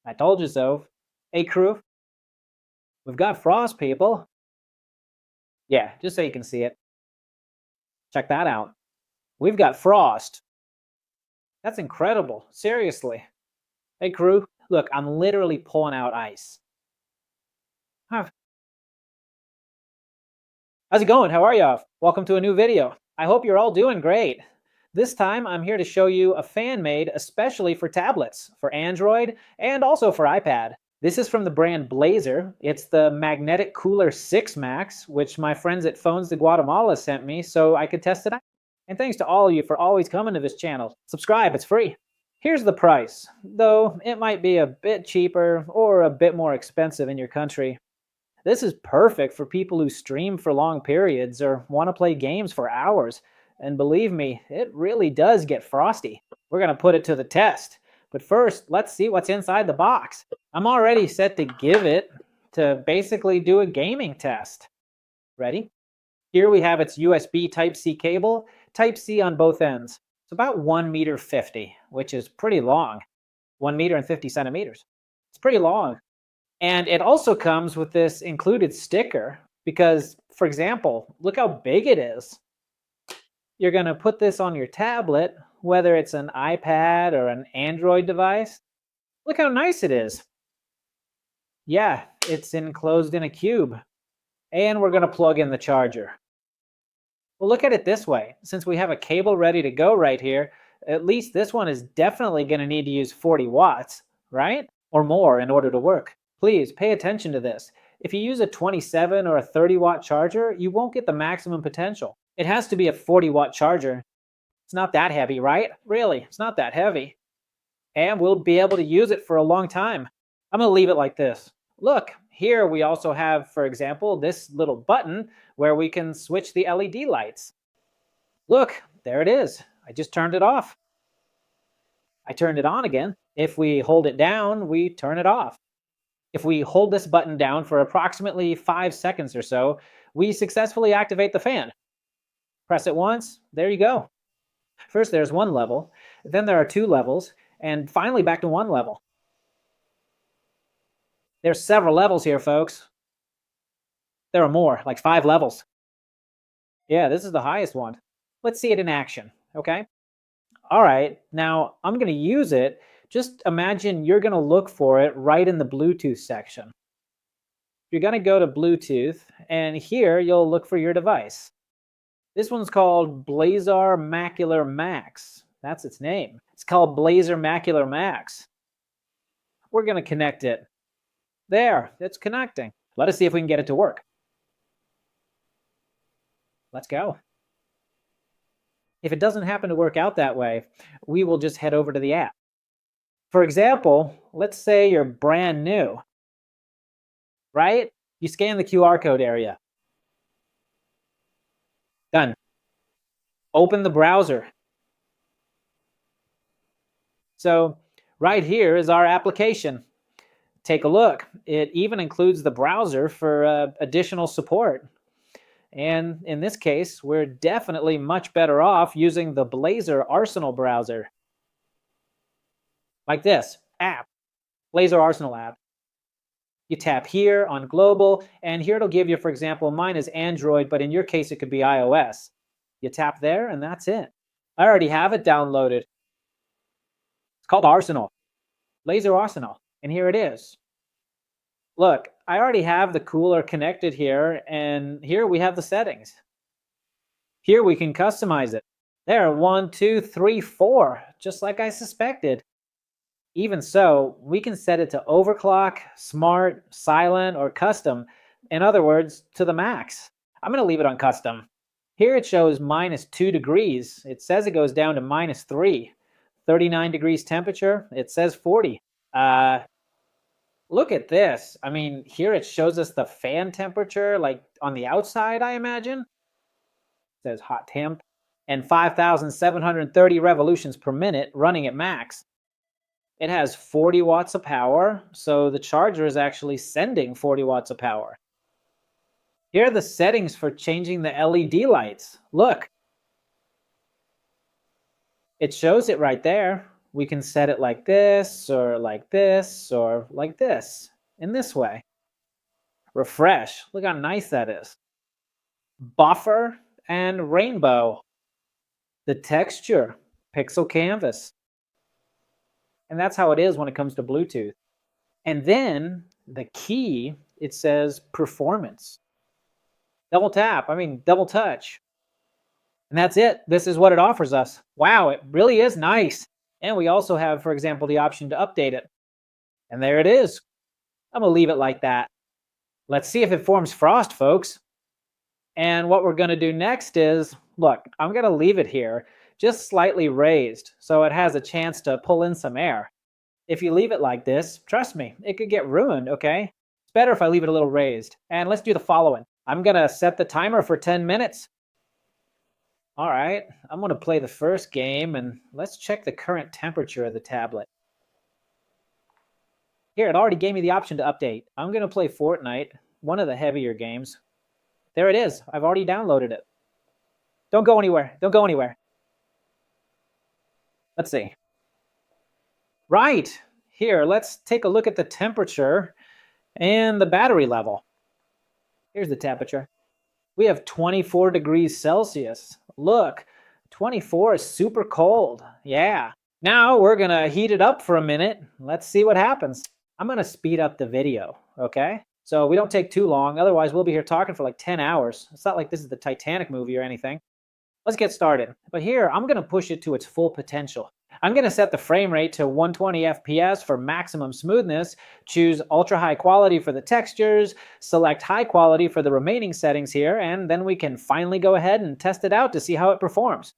I told you so. Hey, crew, we've got frost, people. Yeah, just so you can see it. Check that out. We've got frost. That's incredible. Seriously. Hey, crew, look, I'm literally pulling out ice. Huh. How's it going? How are you? Welcome to a new video. I hope you're all doing great. This time, I'm here to show you a fan made especially for tablets, for Android, and also for iPad. This is from the brand Blazer. It's the Magnetic Cooler 6 Max, which my friends at Phones de Guatemala sent me so I could test it out. And thanks to all of you for always coming to this channel. Subscribe, it's free. Here's the price, though it might be a bit cheaper or a bit more expensive in your country. This is perfect for people who stream for long periods or want to play games for hours. And believe me, it really does get frosty. We're going to put it to the test. But first, let's see what's inside the box. I'm already set to give it to basically do a gaming test. Ready? Here we have its USB Type-C cable, Type-C on both ends. It's about 1 meter 50, which is pretty long. 1 meter and 50 centimeters. It's pretty long. And it also comes with this included sticker because, for example, look how big it is. You're going to put this on your tablet, whether it's an iPad or an Android device. Look how nice it is. Yeah, it's enclosed in a cube. And we're going to plug in the charger. Well, look at it this way. Since we have a cable ready to go right here, at least this one is definitely going to need to use 40 watts, right? Or more in order to work. Please pay attention to this. If you use a 27 or a 30 watt charger, you won't get the maximum potential. It has to be a 40 watt charger. It's not that heavy, right? Really, it's not that heavy. And we'll be able to use it for a long time. I'm going to leave it like this. Look, here we also have, for example, this little button where we can switch the LED lights. Look, there it is. I just turned it off. I turned it on again. If we hold it down, we turn it off. If we hold this button down for approximately 5 seconds or so, we successfully activate the fan. Press it once, there you go. First there's one level, then there are 2 levels, and finally back to 1 level. There's several levels here, folks. There are more, like 5 levels. Yeah, this is the highest one. Let's see it in action, okay? All right, now I'm going to use it. Just imagine you're going to look for it right in the Bluetooth section. You're going to go to Bluetooth, and here you'll look for your device. This one's called Blazer Macular Max. That's its name. It's called Blazer Macular Max. We're going to connect it. There, it's connecting. Let us see if we can get it to work. Let's go. If it doesn't happen to work out that way, we will just head over to the app. For example, let's say you're brand new, right? You scan the QR code area. Done. Open the browser. So right here is our application. Take a look. It even includes the browser for additional support. And in this case, we're definitely much better off using the Blazer Arsenal browser. Like this, app, Blazer Arsenal app. You tap here on global, and here it'll give you, for example, mine is Android, but in your case, it could be iOS. You tap there, and that's it. I already have it downloaded. It's called Arsenal, Blazer Arsenal, and here it is. Look, I already have the cooler connected here, and here we have the settings. Here we can customize it. There, 1, 2, 3, 4, just like I suspected. Even so, we can set it to overclock, smart, silent, or custom. In other words, to the max. I'm going to leave it on custom. Here it shows -2 degrees. It says it goes down to -3. 39 degrees temperature. It says 40. Look at this. I mean, here it shows us the fan temperature, like on the outside, I imagine. It says hot temp. And 5,730 revolutions per minute running at max. It has 40 watts of power, so the charger is actually sending 40 watts of power. Here are the settings for changing the LED lights. Look. It shows it right there. we can set it like this, or like this, or like this, in this way. Refresh, look how nice that is. Buffer and rainbow. The texture, pixel canvas. And that's how it is when it comes to Bluetooth. And then the key, it says performance. Double tap, double touch. And that's it. This is what it offers us. Wow, it really is nice. And we also have, for example, the option to update it. And there it is. I'm going to leave it like that. Let's see if it forms frost, folks. And what we're going to do next is, look, I'm going to leave it here just slightly raised so it has a chance to pull in some air. If you leave it like this, trust me, it could get ruined, okay? It's better if I leave it a little raised. And let's do the following. I'm going to set the timer for 10 minutes. All right, I'm going to play the first game, and let's check the current temperature of the tablet. Here, it already gave me the option to update. I'm going to play Fortnite, one of the heavier games. There it is. I've already downloaded it. Don't go anywhere. Don't go anywhere. Let's see. Right. Here, let's take a look at the temperature and the battery level. Here's the temperature. We have 24 degrees Celsius. Look, 24 is super cold. Yeah. Now we're going to heat it up for a minute. Let's see what happens. I'm going to speed up the video, okay? So we don't take too long. Otherwise, we'll be here talking for like 10 hours. It's not like this is the Titanic movie or anything. Let's get started. But here, I'm going to push it to its full potential. I'm going to set the frame rate to 120 FPS for maximum smoothness, choose ultra high quality for the textures, select high quality for the remaining settings here, and then we can finally go ahead and test it out to see how it performs.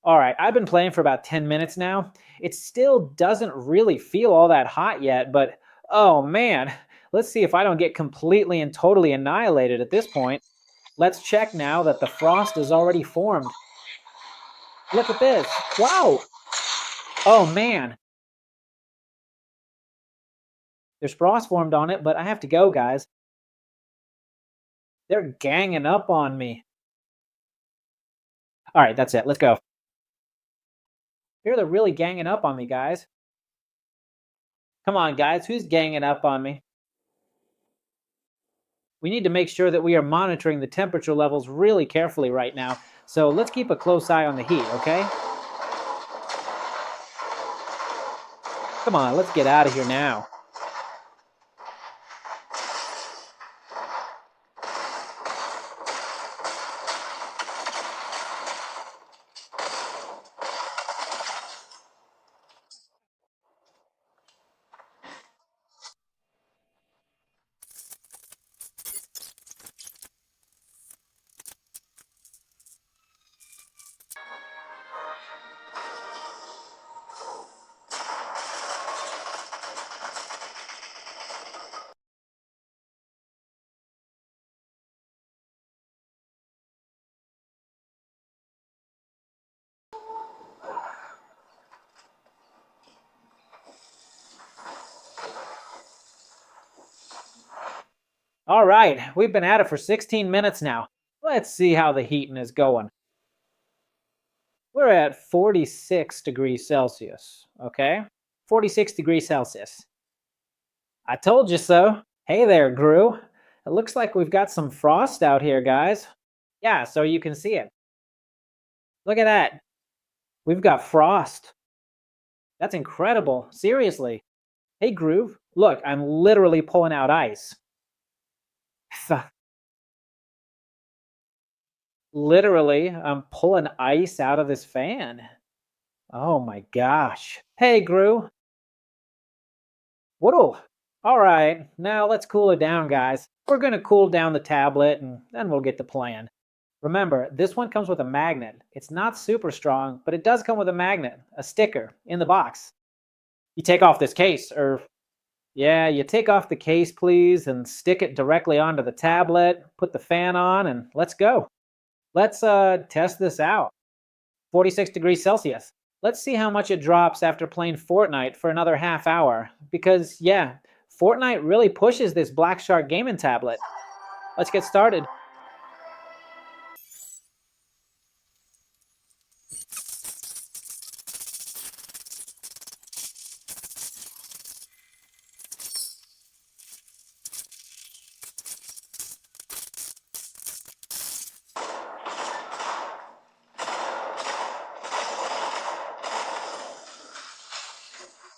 All right, I've been playing for about 10 minutes now. It still doesn't really feel all that hot yet, but oh man, let's see if I don't get completely and totally annihilated at this point. Let's check now that the frost is already formed. Look at this. Wow. Oh man. There's frost formed on it, but I have to go, guys. They're ganging up on me. All right, that's it. Let's go. Here they're really ganging up on me, guys. Come on, guys. Who's ganging up on me? We need to make sure that we are monitoring the temperature levels really carefully right now. So let's keep a close eye on the heat, okay? Come on, let's get out of here now. All right, we've been at it for 16 minutes now. Let's see how the heating is going. We're at 46 degrees Celsius, okay? 46 degrees Celsius. I told you so. Hey there, Gru. It looks like we've got some frost out here, guys. Yeah, so you can see it. Look at that. We've got frost. That's incredible. Seriously. Hey, Groove. Look, I'm literally pulling out ice. Literally, I'm pulling ice out of this fan. Oh my gosh. Hey, Gru. Whoa. All right, now let's cool it down, guys. We're going to cool down the tablet, and then we'll get to playing. Remember, this one comes with a magnet. It's not super strong, but it does come with a magnet, a sticker, in the box. You take off this case, or yeah, you take off the case, please, and stick it directly onto the tablet, put the fan on, and let's go. Let's test this out. 46 degrees Celsius. Let's see how much it drops after playing Fortnite for another half hour. Because, yeah, Fortnite really pushes this Black Shark gaming tablet. Let's get started.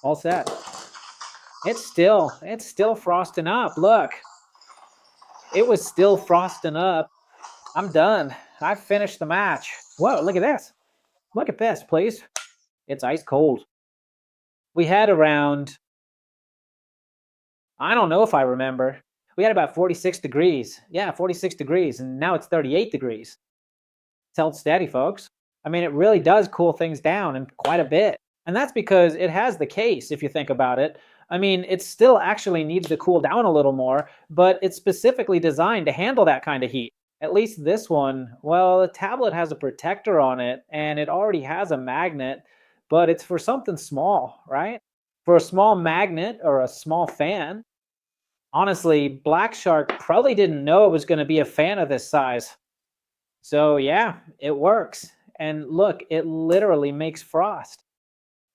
All set. It's still frosting up. Look, it was still frosting up. I'm done. I finished the match. Whoa, look at this. Look at this, please. It's ice cold. We had around, I don't know if I remember. We had about 46 degrees. Yeah, 46 degrees, and now it's 38 degrees. It's held steady, folks. I mean, it really does cool things down and quite a bit. And that's because it has the case, if you think about it. I mean, it still actually needs to cool down a little more, but it's specifically designed to handle that kind of heat. At least this one, well, the tablet has a protector on it, and it already has a magnet, but it's for something small, right? For a small magnet or a small fan. Honestly, Black Shark probably didn't know it was going to be a fan of this size. So yeah, it works. And look, it literally makes frost.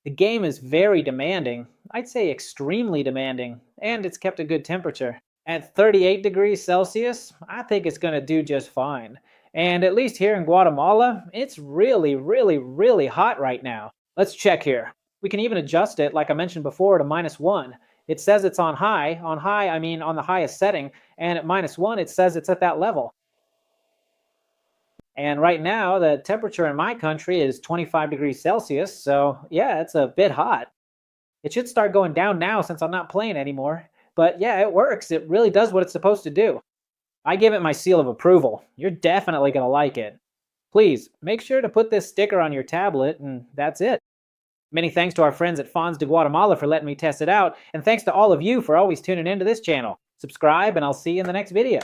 The game is very demanding. I'd say extremely demanding, and it's kept a good temperature. At 38 degrees Celsius, I think it's going to do just fine. And at least here in Guatemala, it's really, really, really hot right now. Let's check here. We can even adjust it, like I mentioned before, to -1. It says it's on high. On high, I mean on the highest setting. And at -1, it says it's at that level. And right now, the temperature in my country is 25 degrees Celsius. So yeah, it's a bit hot. It should start going down now since I'm not playing anymore. But yeah, it works. It really does what it's supposed to do. I give it my seal of approval. You're definitely going to like it. Please, make sure to put this sticker on your tablet, and that's it. Many thanks to our friends at Fonz de Guatemala for letting me test it out, and thanks to all of you for always tuning into this channel. Subscribe, and I'll see you in the next video.